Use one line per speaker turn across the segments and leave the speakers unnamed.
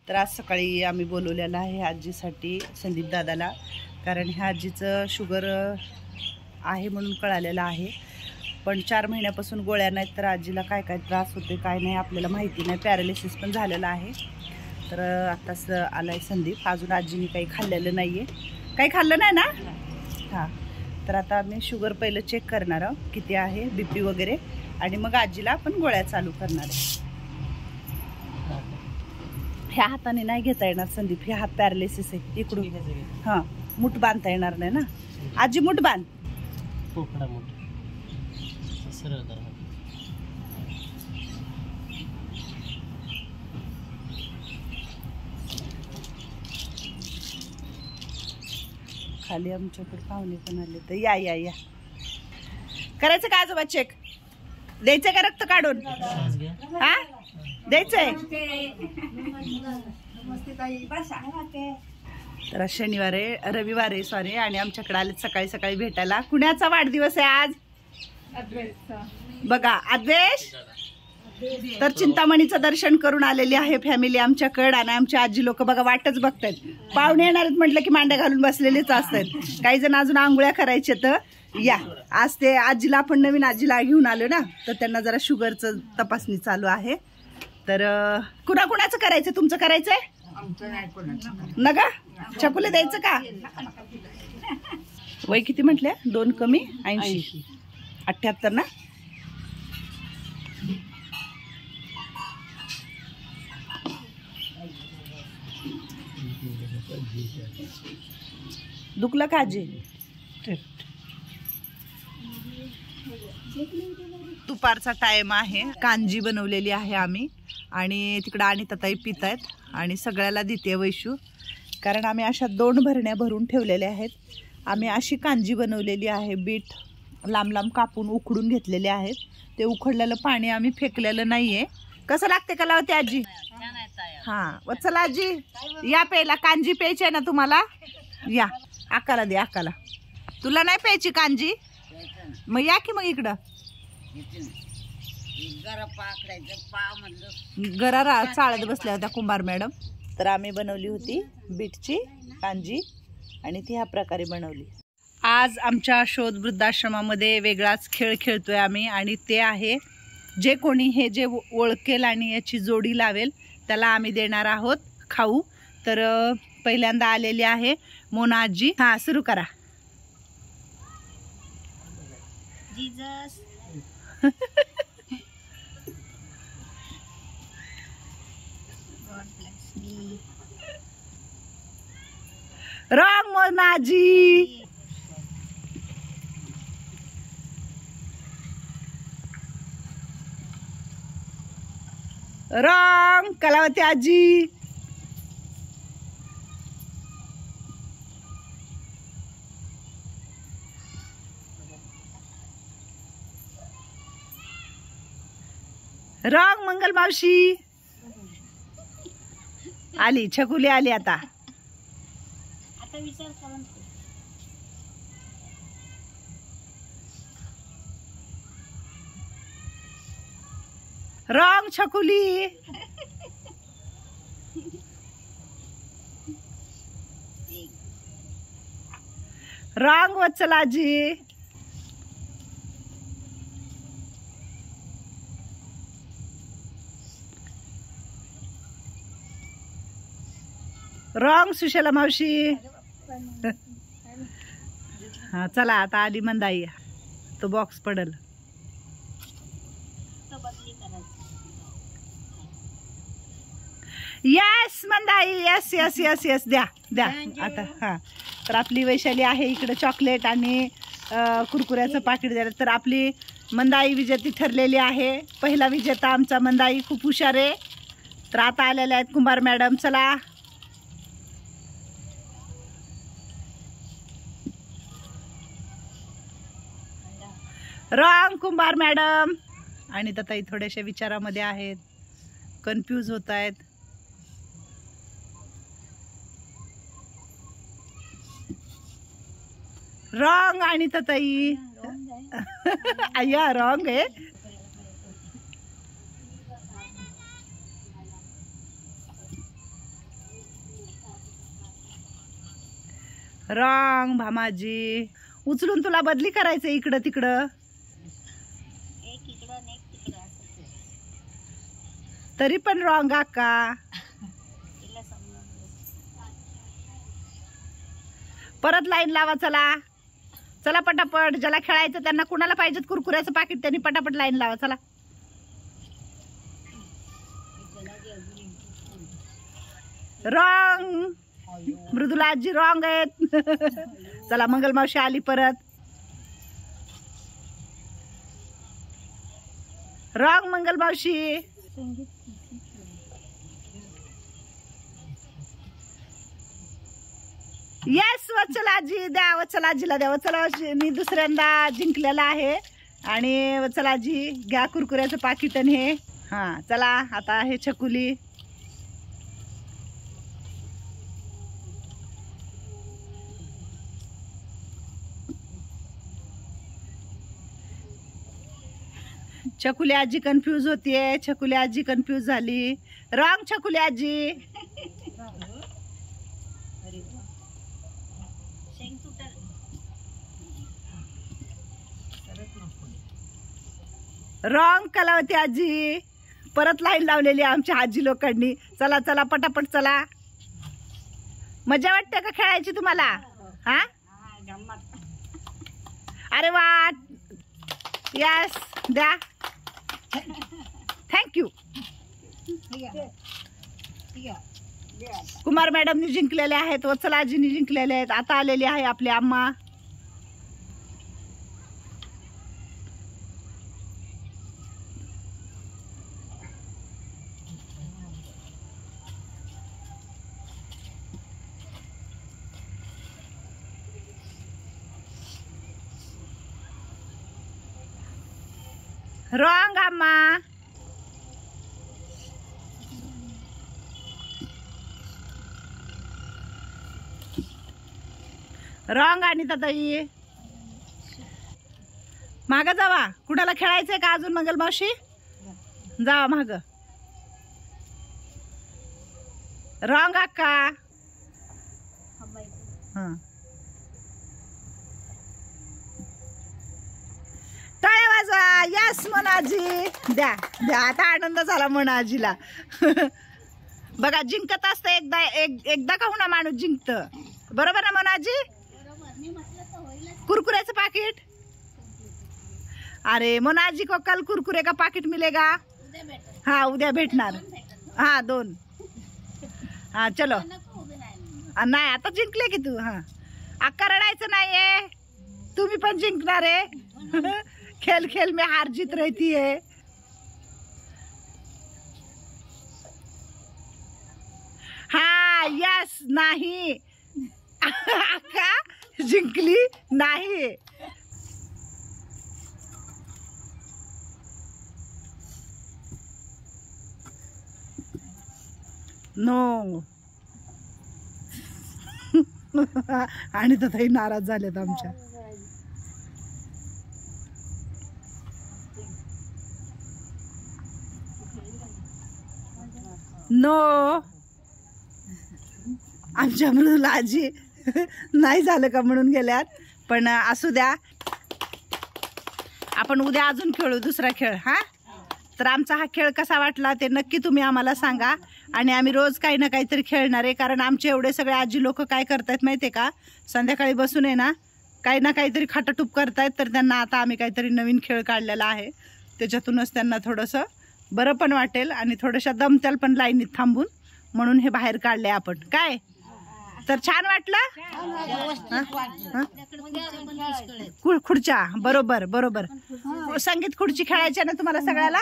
तर आज सकाळी आम्ही बोलवलेलं आहे आजीसाठी संदीप दादाला, कारण ह्या आजीचं शुगर आहे म्हणून कळालेलं आहे, पण 4 महिन्यापासून गोळ्या नाहीत. तर आजीला काय काय त्रास होते काय नाही आपल्याला माहिती नाही. पॅरालिसिस पण झालेलं आहे. तर आत्ताच आलाय संदीप. अजून आजीने काही खाल्लेलं नाही आहे. काही खाल्लं नाही ना? हां. तर आता आम्ही शुगर पहिलं चेक करणार आहोत किती आहे, BP वगैरे, आणि मग आजीला आपण गोळ्या चालू करणार आहे. ह्या हाताने नाही घेता येणार संदीप, हे हात पॅरालिसिस आहे. इकडून हां मूठ बांधता येणार नाही ना. आजी मूठ बांध. खाली आमच्याकडे पाहुणे पण आले. तर या या या करायचं का आजोबा चेक? द्यायचं का रक्त काढून? हा द्यायचंय. तर शनिवार आहे, रविवार आहे सॉरी, आणि आमच्याकडे आले सकाळी सकाळी भेटायला. कुणाचा वाढदिवस आहे आज? बघा अद्वेश. तर चिंतामणीचं दर्शन करून आलेली आहे फॅमिली आमच्याकडे, आणि आमची आजी लोक बघा वाटच बघतायत. पाहुणे येणार म्हटलं की मांड्या घालून बसलेलेच असतात. काही जण अजून आंघोळ्या करायचे. तर या आज ते आजीला आपण नवीन आजीला घेऊन आलो ना, तर त्यांना जरा शुगरचं तपासणी चालू आहे. तर कुणाकुणाचं करायचं? तुमचं करायचंय ना गा? चकुले द्यायचं का? वय किती म्हटल्या? 2 कमी 80 78 ना? दुखलं का आजी? दुपारचा टाइम आहे. कांजी बनवलेली आहे आम्ही, आणि तिकडं आणि ताई पित आहेत, आणि सगळ्याला देते वैशू, कारण आम्ही अशा 2 भरण्या भरून ठेवलेल्या आहेत. आम्ही अशी कांजी बनवलेली आहे. बीट लांब लांब कापून उकडून घेतलेले आहेत. ते उकडलेलं पाणी आम्ही फेकलेलं नाहीये. कसं लागते का लावते आजी? हां वत्सला आजी या प्यायला. कांजी प्यायची आहे ना तुम्हाला? या आकाला दे. आकाला तुला नाही प्यायची कांजी? मग या की मग इकडं. गरा चाळत बसल्या होत्या कुंभार मॅडम. तर आम्ही बनवली होती बीटची कांजी, आणि ती ह्या प्रकारे बनवली. आज आमच्या शोध वृद्धाश्रमामध्ये वेगळाच खेळ खेळतोय आम्ही, आणि ते आहे जे कोणी हे जे ओळखेल आणि याची जोडी लावेल त्याला आम्ही देणार आहोत खाऊ. तर पहिल्यांदा आलेली आहे मोना आजी. हां सुरू करा. जीजस. रॉंग मोनाजी. रॉंग कलावती आजी. रॉंग मंगल मावशी. आली छकुली आली. आता विचार करून रॉंग छकुली. रॉंग वत्सलाजी. रॉंग सुशला मावशी. हा चला आता आली मंदाई. तो बॉक्स पडल. Yes Mandai. Yes yes yes yes. द्या द्या आता. हां तर आपली वैशाली आहे इकडे चॉकलेट आणि कुरकुऱ्याचं पाकिट द्यायला. तर आपली मंदाई विजेती ठरलेली आहे. पहिला विजेता आमचा मंदाई. खूप हुशार आहे. तर आता आलेल्या आहेत कुंभार मॅडम. चला. रॉंग कुंभार मॅडम. आणि ताई थोड्याशा विचारामध्ये आहेत, कन्फ्यूज होत आहेत. रॉंग आणि ताई. अय्या रॉंग आहे. रॉंग भामाजी. उचलून तुला बदली करायचं इकडं तिकडं. तरी पण रॉंग अक्का. परत लाईन लावा. चला चला पटापट. ज्याला खेळायचं त्यांना, कुणाला पाहिजेत कुरकुऱ्याचं पाकिट त्यांनी पटापट लाईन लावा. चला. रॉंग. मृदुला आजी रॉंग आहेत. चला मंगल मावशी आली परत. रॉंग मंगल मावशी. येस वत्सलाजी द्या. वत्सलाजीला द्या. वत्सलाजीनी दुसऱ्यांदा जिंकलेला आहे. आणि वत्सलाजी घ्या कुरकुऱ्याचं पाकिट. हे हा चला आता हे छकुली. छकुली आजी कन्फ्यूज होतीये. छकुली आजी कन्फ्यूज झाली. रॉंग छकुली आजी. रॉंग कलावती आजी. परत लाईन लावलेली आमच्या आजी लोकांनी. चला चला पटापट चला. मजा वाटते का खेळायची तुम्हाला? हा अरे वा. यस द्या. थँक्यू. कुमार मॅडमनी जिंकलेले आहेत. वत्सलाजींनी जिंकलेले आहेत. आता आलेली आहे आपली आम्हा. रॉंग आम्हा. रॉंग आणि ताई. माग जावा. कुणाला खेळायचंय का अजून मंगल मावशी? जावा माग. रॉंग अक्का. टाळ्या वाजवा. यस मोनाजी द्या द्या. आता आनंद झाला मोनाजीला. बघा जिंकत असतं एकदा का होणार माणूस जिंकत. बरोबर ना मोनाजी? कुरकुऱ्याचं पाकिट. अरे मोनाजी को कल कुरकुरे का पाकिट मिलेगा. हाँ उद्या भेटणार. हाँ 2. हाँ चलो. नाही आता जिंकले की तू. हाँ अक्का रडायचं नाहीये. तुम्ही पण जिंकणार आहे. खेल खेल में हार जीत रहती है. हाँ यस. नाही अक्का जिंकली नाही. नो. आणि तथाही नाराज झालेत आमच्या. नो. आमच्या मृदुला आजी नाही झालं का म्हणून गेल्यात. पण असू द्या. आपण उद्या अजून खेळू दुसरा खेळ. हा तर आमचा हा खेळ कसा वाटला ते नक्की तुम्ही आम्हाला सांगा. आणि आम्ही रोज काही ना काहीतरी खेळणार आहे. कारण आमचे एवढे सगळे आजी लोक काय करतायत माहिती आहे का? संध्याकाळी बसून आहे ना काही ना काहीतरी खाटाटूप करतायत. तर त्यांना आता आम्ही काहीतरी नवीन खेळ काढलेला आहे. त्याच्यातूनच त्यांना थोडंसं बरं पण वाटेल आणि थोड्याशा दमत्याल पण लाईनीत थांबून. म्हणून हे बाहेर काढले आपण. काय तर छान वाटलं. खुर्च्या. बरोबर बरोबर. संगीत खुर्ची खेळायची ना तुम्हाला सगळ्याला.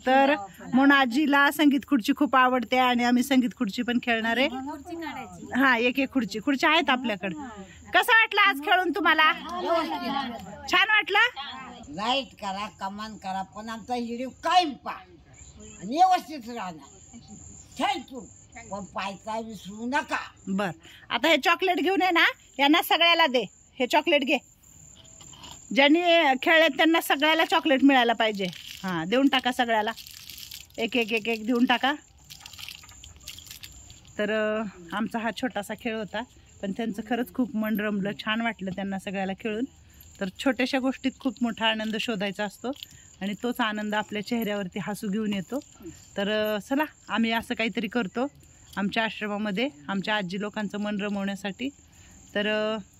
तर मोनाजीला संगीत खुर्ची खूप आवडते आणि आम्ही संगीत खुर्ची पण खेळणार आहे. हा एक एक खुर्ची आहेत आपल्याकडे. कसं वाटलं आज खेळून तुम्हाला? छान वाटलं.
लाईट करा कमान करा पण आमचा व्हिडिओ कायम पहा आणि व्यवस्थित राहणार. थँक्यू. पण पायचा विसरू नका.
बर आता हे चॉकलेट घेऊन ये ना. यांना सगळ्याला दे. हे चॉकलेट घे. ज्यांनी खेळले त्यांना सगळ्याला चॉकलेट मिळायला पाहिजे. हां देऊन टाका सगळ्याला. एक एक एक एक देऊन टाका. तर आमचा हा छोटासा खेळ होता. पण त्यांचं खरंच खूप मन रमलं, छान वाटलं त्यांना सगळ्याला खेळून. तर छोट्याशा गोष्टीत खूप मोठा आनंद शोधायचा असतो आणि तोच आनंद आपल्या चेहऱ्यावरती हसू घेऊन येतो. तर चला आम्ही असं काहीतरी करतो आमच्या आश्रमामध्ये आमच्या आजी लोकांचं मन रमवण्यासाठी. तर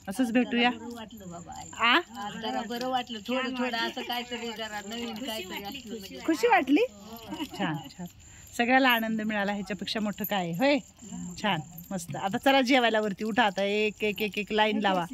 असंच भेटूया.
जरा बरं वाटलं, थोडं थोडं असं काहीतरी जरा नवीन काहीतरी
खुशी वाटली. छान छान, सगळ्याला आनंद मिळाला, ह्याच्यापेक्षा मोठं काय होय. छान मस्त. आता चला जेवायला वरती उठा, आता एक एक एक एक लाईन लावा.